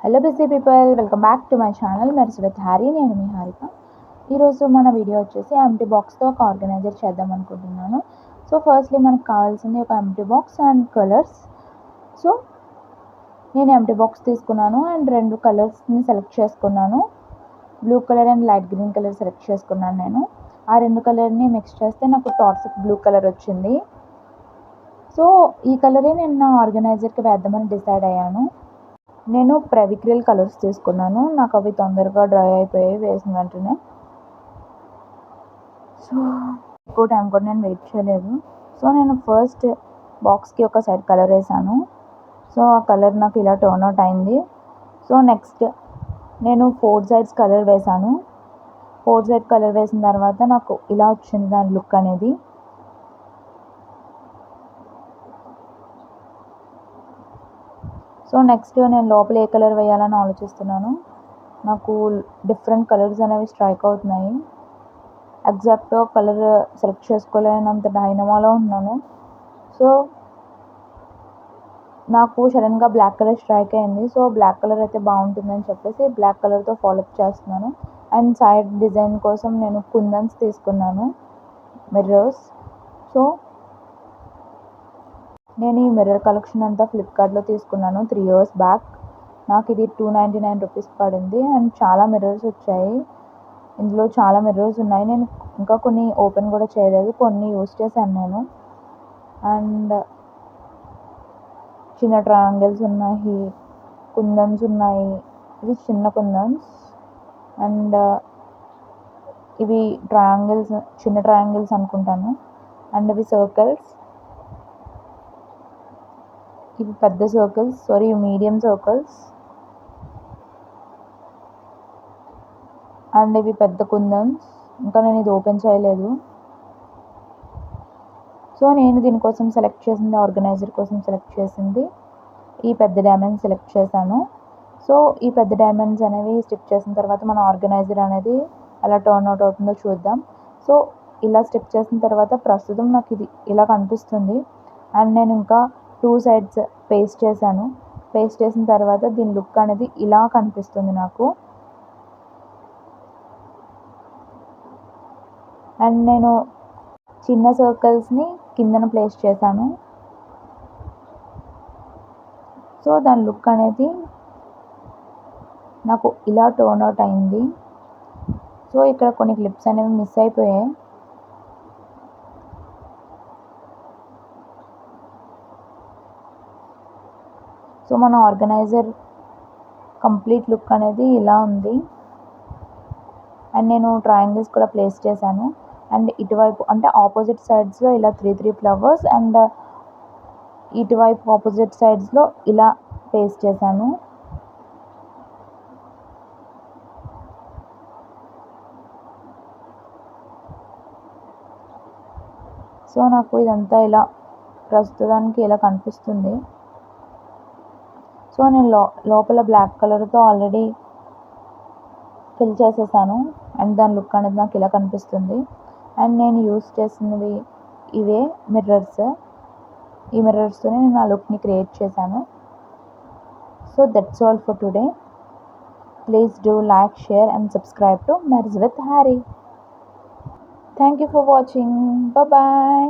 Hello busy people, welcome back to my channel MERS with Harry. నేను మీ హారిక. ఈరోజు మన video వచ్చేసి ఎంటీ బాక్స్తో ఒక ఆర్గనైజర్ చేద్దాం అనుకుంటున్నాను. సో ఫస్ట్లీ మనకు కావాల్సింది ఒక empty box and colours. So నేను ఎంటీ బాక్స్ తీసుకున్నాను అండ్ రెండు కలర్స్ని సెలెక్ట్ చేసుకున్నాను. Blue colour and light green colour select చేసుకున్నాను. నేను ఆ రెండు కలర్ని మిక్స్ చేస్తే నాకు టాక్సిక్ బ్లూ కలర్ వచ్చింది. సో ఈ కలరే నేను నా ఆర్గనైజర్కి వేద్దామని డిసైడ్ అయ్యాను. నేను ప్రెవిక్రిల్ కలర్స్ తీసుకున్నాను. నాకు అవి తొందరగా డ్రై అయిపోయాయి వేసిన వెంటనే. సో ఎక్కువ టైం కూడా నేను వెయిట్ చేయలేదు. సో నేను ఫస్ట్ బాక్స్కి ఒక సైడ్ కలర్ వేసాను. సో ఆ కలర్ నాకు ఇలా టర్న్ అవుట్ అయింది. సో నెక్స్ట్ నేను 4 సైడ్స్ కలర్ వేసాను. 4 సైడ్ కలర్ వేసిన తర్వాత నాకు ఇలా వచ్చింది దాని లుక్ అనేది. సో నెక్స్ట్ నేను లోపల ఏ కలర్ వేయాలని ఆలోచిస్తున్నాను. నాకు డిఫరెంట్ కలర్స్ అనేవి స్ట్రైక్ అవుతున్నాయి. ఎగ్జాక్ట్గా కలర్ సెలెక్ట్ చేసుకోలేనంత డైనమాలో ఉన్నాను. సో నాకు సడన్గా బ్లాక్ కలర్ స్ట్రైక్ అయింది. సో బ్లాక్ కలర్ అయితే బాగుంటుందని చెప్పేసి బ్లాక్ కలర్తో ఫాలోఅప్ చేస్తున్నాను. అండ్ సైడ్ డిజైన్ కోసం నేను కుందన్స్ తీసుకున్నాను, మిర్రర్స్. సో నేను ఈ మిర్రర్ కలెక్షన్ అంతా ఫ్లిప్కార్ట్లో తీసుకున్నాను 3 years బ్యాక్. నాకు ఇది 299 రూపీస్ పడింది. అండ్ చాలా మిర్రర్స్ వచ్చాయి. ఇందులో చాలా మిర్రర్స్ ఉన్నాయి. నేను ఇంకా కొన్ని ఓపెన్ కూడా చేయలేదు, కొన్ని యూస్ చేశాను నేను. అండ్ చిన్న ట్రయాంగిల్స్ ఉన్నాయి, కుందన్స్ ఉన్నాయి. ఇవి చిన్న కుందన్స్ అండ్ ఇవి ట్రయాంగిల్స్, చిన్న ట్రయాంగిల్స్ అనుకుంటాను. అండ్ ఇవి సర్కిల్స్, ఇవి పెద్ద circles, sorry medium circles. And ఇవి పెద్ద కుందన్స్. ఇంకా నేను ఇది ఓపెన్ చేయలేదు. సో నేను దీనికోసం సెలెక్ట్ చేసింది, ఆర్గనైజర్ కోసం సెలెక్ట్ చేసింది ఈ పెద్ద డైమండ్స్ సెలెక్ట్ చేశాను. సో ఈ పెద్ద డైమండ్స్ అనేవి స్టిక్ చేసిన తర్వాత మన ఆర్గనైజర్ అనేది ఎలా టర్న్ అవుట్ అవుతుందో చూద్దాం. సో ఇలా స్టిక్ చేసిన తర్వాత ప్రస్తుతం నాకు ఇది ఇలా కనిపిస్తుంది. అండ్ నేను ఇంకా 2 సైడ్స్ పేస్ట్ చేశాను. పేస్ట్ చేసిన తర్వాత దీని లుక్ అనేది ఇలా కనిపిస్తుంది నాకు. అండ్ నేను చిన్న సర్కిల్స్ని కిందన ప్లేస్ చేశాను. సో దాని లుక్ అనేది నాకు ఇలా టర్న్ అవుట్ అయింది. సో ఇక్కడ కొన్ని క్లిప్స్ అనేవి మిస్ అయిపోయాయి. సో మన ఆర్గనైజర్ కంప్లీట్ లుక్ అనేది ఇలా ఉంది. అండ్ నేను ట్రయాంగిల్స్ కూడా ప్లేస్ చేశాను. అండ్ ఇటువైపు అంటే ఆపోజిట్ సైడ్స్లో ఇలా 3 ఫ్లవర్స్ అండ్ ఇటువైపు ఆపోజిట్ సైడ్స్లో ఇలా పేస్ట్ చేశాను. సో నాకు ఇదంతా ఇలా ప్రస్తుతానికి ఇలా కనిపిస్తుంది. సో నేను లోపల బ్లాక్ కలర్తో ఆల్రెడీ ఫిల్ చేసేసాను. అండ్ దాని లుక్ అనేది నాకు ఇలా కనిపిస్తుంది. అండ్ నేను యూస్ చేసినవి ఇవే మిర్రర్స్. ఈ మిర్రర్స్తోనే నేను ఆ లుక్ని క్రియేట్ చేశాను. So that's all for today. Please do like, share and subscribe to మెర్స్ with Harry. Thank you for watching. Bye.